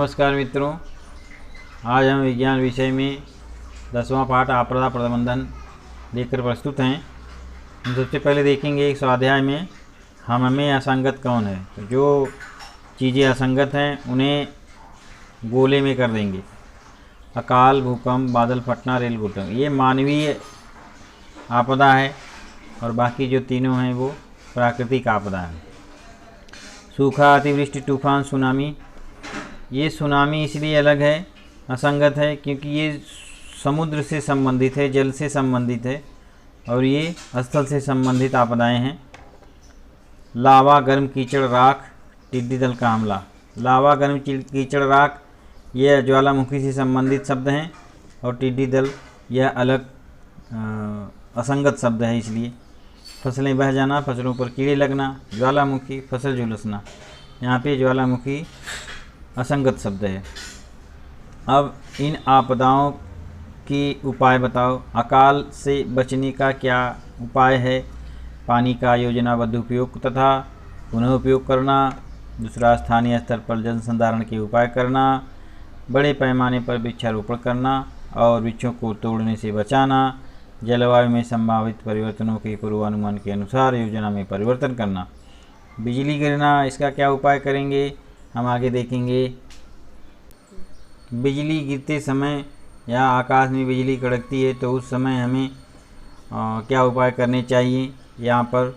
नमस्कार मित्रों, आज हम विज्ञान विषय में 10वां पाठ आपदा प्रबंधन लेकर प्रस्तुत हैं। हम सबसे पहले देखेंगे एक स्वाध्याय में हम असंगत कौन है। तो जो चीज़ें असंगत हैं उन्हें गोले में कर देंगे। अकाल, भूकंप, बादल फटना, रेल घुटन, ये मानवीय आपदा है और बाकी जो तीनों हैं वो प्राकृतिक आपदा है। सूखा, अतिवृष्टि, तूफान, सुनामी। ये सुनामी इसलिए अलग है, असंगत है, क्योंकि ये समुद्र से संबंधित है, जल से संबंधित है और ये स्थल से संबंधित आपदाएं हैं। लावा, गर्म, कीचड़, राख, टिड्डी दल का हमला। लावा, गर्म, कीचड़, राख यह ज्वालामुखी से संबंधित शब्द हैं और टिड्डी दल यह अलग असंगत शब्द है। इसलिए फसलें बह जाना, फसलों पर कीड़े लगना, ज्वालामुखी, फसल झुलसना। यहाँ पे ज्वालामुखी असंगत शब्द है। अब इन आपदाओं की उपाय बताओ। अकाल से बचने का क्या उपाय है? पानी का योजनाबद्ध उपयोग तथा पुनः उपयोग करना। दूसरा, स्थानीय स्तर पर जल संधारण के उपाय करना। बड़े पैमाने पर वृक्षारोपण करना और वृक्षों को तोड़ने से बचाना। जलवायु में संभावित परिवर्तनों के पूर्वानुमान के अनुसार योजना में परिवर्तन करना। बिजली गिरना, इसका क्या उपाय करेंगे हम आगे देखेंगे। बिजली गिरते समय या आकाश में बिजली कड़कती है तो उस समय हमें क्या उपाय करने चाहिए। यहाँ पर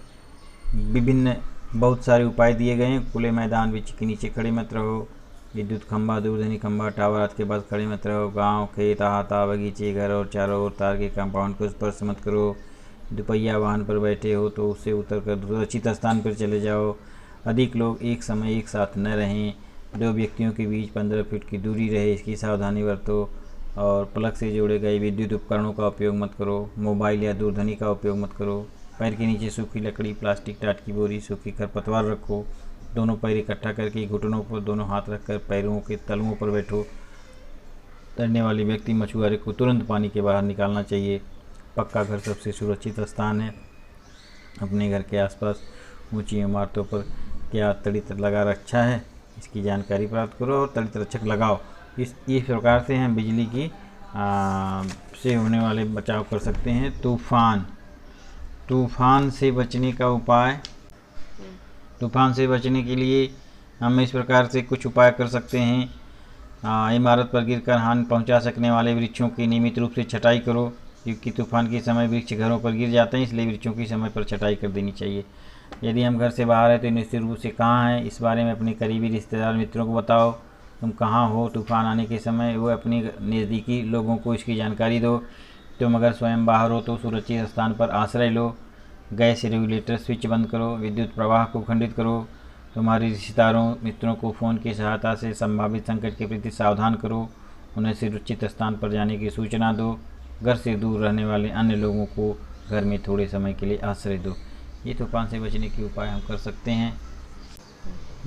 विभिन्न बहुत सारे उपाय दिए गए हैं। खुले मैदान, वृक्ष के नीचे खड़े मत रहो। विद्युत खंभा, दूरध्वनि खंभा, टावर आदि के पास खड़े मत रहो। गांव, खेत, अहाता, बगीचे, घर और चारों ओर तार के कंपाउंड को स्पर्श मत करो। दुपहिया वाहन पर बैठे हो तो उससे उतरकर सुरक्षित स्थान पर चले जाओ। अधिक लोग एक समय एक साथ न रहें। 2 व्यक्तियों के बीच 15 फीट की दूरी रहे, इसकी सावधानी बरतो। और प्लग से जोड़े गए विद्युत उपकरणों का उपयोग मत करो। मोबाइल या दूरध्वनि का उपयोग मत करो। पैर के नीचे सूखी लकड़ी, प्लास्टिक, टाट की बोरी, सूखी खरपतवार रखो। दोनों पैर इकट्ठा करके घुटनों पर दोनों हाथ रखकर पैरों के तलुओं पर बैठो। तैरने वाले व्यक्ति मछुआरे को तुरंत पानी के बाहर निकालना चाहिए। पक्का घर सबसे सुरक्षित स्थान है। अपने घर के आसपास ऊंची इमारतों पर क्या तड़ित लगा रखा है, इसकी जानकारी प्राप्त करो और तड़ित रक्षक लगाओ। इस प्रकार से हम बिजली की से होने वाले बचाव कर सकते हैं। तूफान से बचने का उपाय। तूफान से बचने के लिए हम इस प्रकार से कुछ उपाय कर सकते हैं। इमारत पर गिरकर हानि पहुंचा सकने वाले वृक्षों की नियमित रूप से छटाई करो, क्योंकि तूफान के समय वृक्ष घरों पर गिर जाते हैं, इसलिए वृक्षों की समय पर छटाई कर देनी चाहिए। यदि हम घर से बाहर हैं तो निश्चित रूप से कहाँ हैं इस बारे में अपने करीबी रिश्तेदार मित्रों को बताओ। तुम कहाँ हो तूफान आने के समय, वो अपने नज़दीकी लोगों को इसकी जानकारी दो। तुम अगर स्वयं बाहर हो तो सुरक्षित स्थान पर आश्रय लो। गैस रेगुलेटर स्विच बंद करो। विद्युत प्रवाह को खंडित करो। तुम्हारे रिश्तेदारों मित्रों को फ़ोन की सहायता से संभावित संकट के प्रति सावधान करो। उन्हें सुरक्षित स्थान पर जाने की सूचना दो। घर से दूर रहने वाले अन्य लोगों को घर में थोड़े समय के लिए आश्रय दो। ये तूफान से बचने के उपाय हम कर सकते हैं।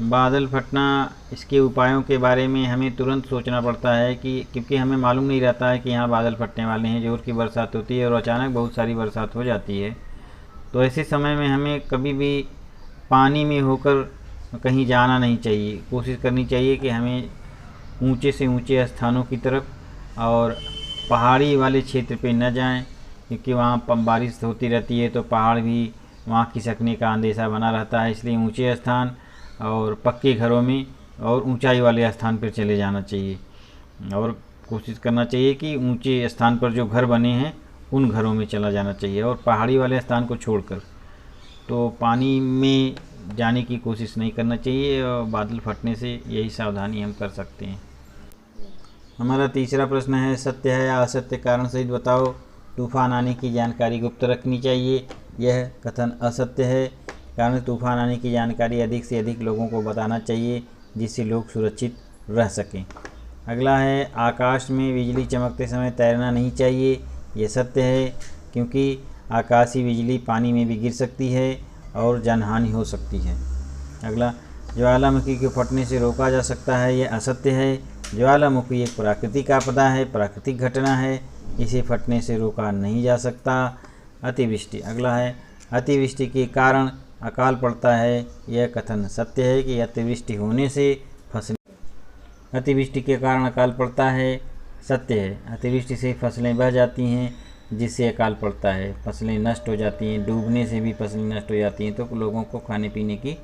बादल फटना, इसके उपायों के बारे में हमें तुरंत सोचना पड़ता है क्योंकि हमें मालूम नहीं रहता है कि यहाँ बादल फटने वाले हैं। जोर की बरसात होती है और अचानक बहुत सारी बरसात हो जाती है। तो ऐसे समय में हमें कभी भी पानी में होकर कहीं जाना नहीं चाहिए। कोशिश करनी चाहिए कि हमें ऊंचे से ऊंचे स्थानों की तरफ और पहाड़ी वाले क्षेत्र पे न जाएं, क्योंकि वहाँ बारिश होती रहती है तो पहाड़ भी वहाँ खिसकने का अंदेशा बना रहता है। इसलिए ऊंचे स्थान और पक्के घरों में और ऊंचाई वाले स्थान पर चले जाना चाहिए और कोशिश करना चाहिए कि ऊंचे स्थान पर जो घर बने हैं उन घरों में चला जाना चाहिए और पहाड़ी वाले स्थान को छोड़कर तो पानी में जाने की कोशिश नहीं करना चाहिए। और बादल फटने से यही सावधानी हम कर सकते हैं। हमारा तीसरा प्रश्न है, सत्य है या असत्य कारण सहित बताओ। तूफान आने की जानकारी गुप्त रखनी चाहिए। यह कथन असत्य है, कारण तूफान आने की जानकारी अधिक से अधिक लोगों को बताना चाहिए जिससे लोग सुरक्षित रह सकें। अगला है, आकाश में बिजली चमकते समय तैरना नहीं चाहिए। यह सत्य है, क्योंकि आकाशीय बिजली पानी में भी गिर सकती है और जानहानि हो सकती है। अगला, ज्वालामुखी के फटने से रोका जा सकता है। यह असत्य है। ज्वालामुखी एक प्राकृतिक आपदा है, प्राकृतिक घटना है, इसे फटने से रोका नहीं जा सकता। अतिवृष्टि। अगला है, अतिवृष्टि के कारण अकाल पड़ता है। यह कथन सत्य है कि अतिवृष्टि होने से अतिवृष्टि के कारण अकाल पड़ता है, सत्य है। अतिवृष्टि से फसलें बह जाती हैं जिससे अकाल पड़ता है, फसलें नष्ट हो जाती हैं। डूबने से भी फसलें नष्ट हो जाती हैं, तो लोगों को खाने पीने की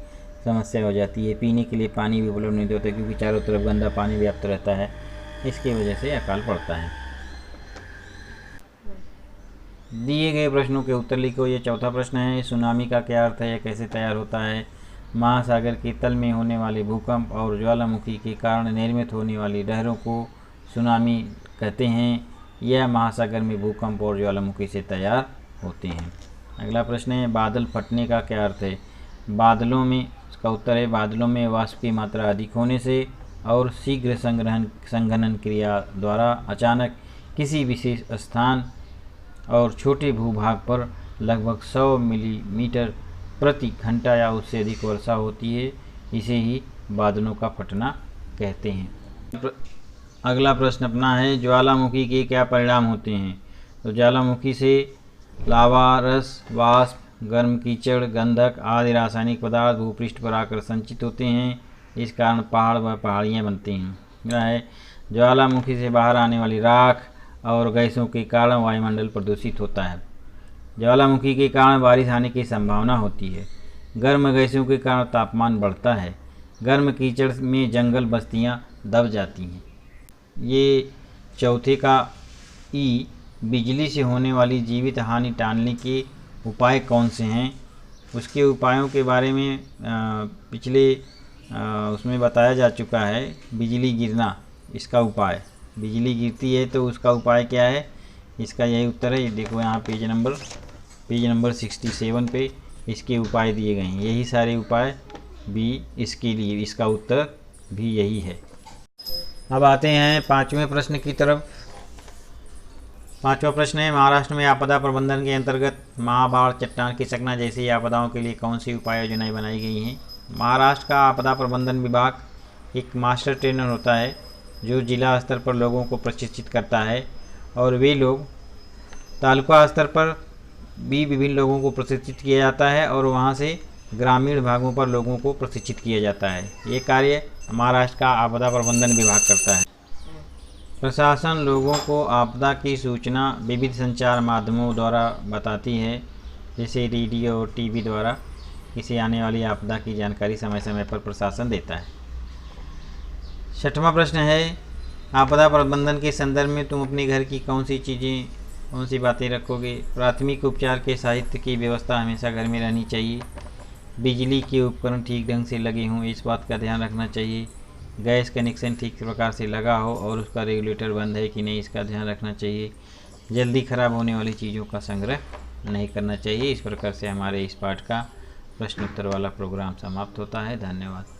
समस्या हो जाती है। पीने के लिए पानी भी उपलब्ध नहीं होता क्योंकि चारों तरफ गंदा पानी व्याप्त रहता है, इसकी वजह से अकाल पड़ता है। दिए गए प्रश्नों के उत्तर लिखो। ये चौथा प्रश्न है, सुनामी का क्या अर्थ है, यह कैसे तैयार होता है। महासागर के तल में होने वाले भूकंप और ज्वालामुखी के कारण निर्मित होने वाली लहरों को सुनामी कहते हैं। यह महासागर में भूकंप और ज्वालामुखी से तैयार होते हैं। अगला प्रश्न है, बादल फटने का क्या अर्थ है। बादलों में, इसका उत्तर है, बादलों में वाष्प की मात्रा अधिक होने से और शीघ्र संघनन क्रिया द्वारा अचानक किसी विशेष स्थान और छोटे भूभाग पर लगभग 100 मिलीमीटर प्रति घंटा या उससे अधिक वर्षा होती है। इसे ही बादलों का फटना कहते हैं। अगला प्रश्न अपना है, ज्वालामुखी के क्या परिणाम होते हैं। तो ज्वालामुखी से लावा, रस, वाष्प, गर्म कीचड़, गंधक आदि रासायनिक पदार्थ भूपृष्ठ पर आकर संचित होते हैं। इस कारण पहाड़ व पहाड़ियाँ बनती हैं। यह है, ज्वालामुखी से बाहर आने वाली राख और गैसों के कारण वायुमंडल प्रदूषित होता है। ज्वालामुखी के कारण बारिश आने की संभावना होती है। गर्म गैसों के कारण तापमान बढ़ता है। गर्म कीचड़ में जंगल बस्तियां दब जाती हैं। ये चौथे का ई, बिजली से होने वाली जीवित हानि टालने के उपाय कौन से हैं। उसके उपायों के बारे में पिछले उसमें बताया जा चुका है। बिजली गिरना, इसका उपाय, बिजली गिरती है तो उसका उपाय क्या है, इसका यही उत्तर है। ये देखो यहाँ पेज नंबर 67 पे इसके उपाय दिए गए हैं। यही सारे उपाय भी इसके लिए, इसका उत्तर भी यही है। अब आते हैं पाँचवें प्रश्न की तरफ। पाँचवा प्रश्न है, महाराष्ट्र में आपदा प्रबंधन के अंतर्गत महाबाढ़, चट्टान की चकना जैसी आपदाओं के लिए कौन सी उपाय योजनाएं बनाई गई हैं। महाराष्ट्र का आपदा प्रबंधन विभाग एक मास्टर ट्रेनर होता है जो जिला स्तर पर लोगों को प्रशिक्षित करता है, और वे लोग तालुका स्तर पर भी विभिन्न लोगों को प्रशिक्षित किया जाता है और वहां से ग्रामीण भागों पर लोगों को प्रशिक्षित किया जाता है। ये कार्य महाराष्ट्र का आपदा प्रबंधन विभाग करता है। प्रशासन लोगों को आपदा की सूचना विविध संचार माध्यमों द्वारा बताती है, जैसे रेडियो और टीवी द्वारा किसी आने वाली आपदा की जानकारी समय समय पर प्रशासन देता है। छठवां प्रश्न है, आपदा प्रबंधन के संदर्भ में तुम अपने घर की कौन सी बातें रखोगे। प्राथमिक उपचार के साहित्य की व्यवस्था हमेशा घर में रहनी चाहिए। बिजली के उपकरण ठीक ढंग से लगे हों, इस बात का ध्यान रखना चाहिए। गैस कनेक्शन ठीक प्रकार से लगा हो और उसका रेगुलेटर बंद है कि नहीं, इसका ध्यान रखना चाहिए। जल्दी खराब होने वाली चीज़ों का संग्रह नहीं करना चाहिए। इस प्रकार से हमारे इस पाठ का प्रश्नोत्तर वाला प्रोग्राम समाप्त होता है। धन्यवाद।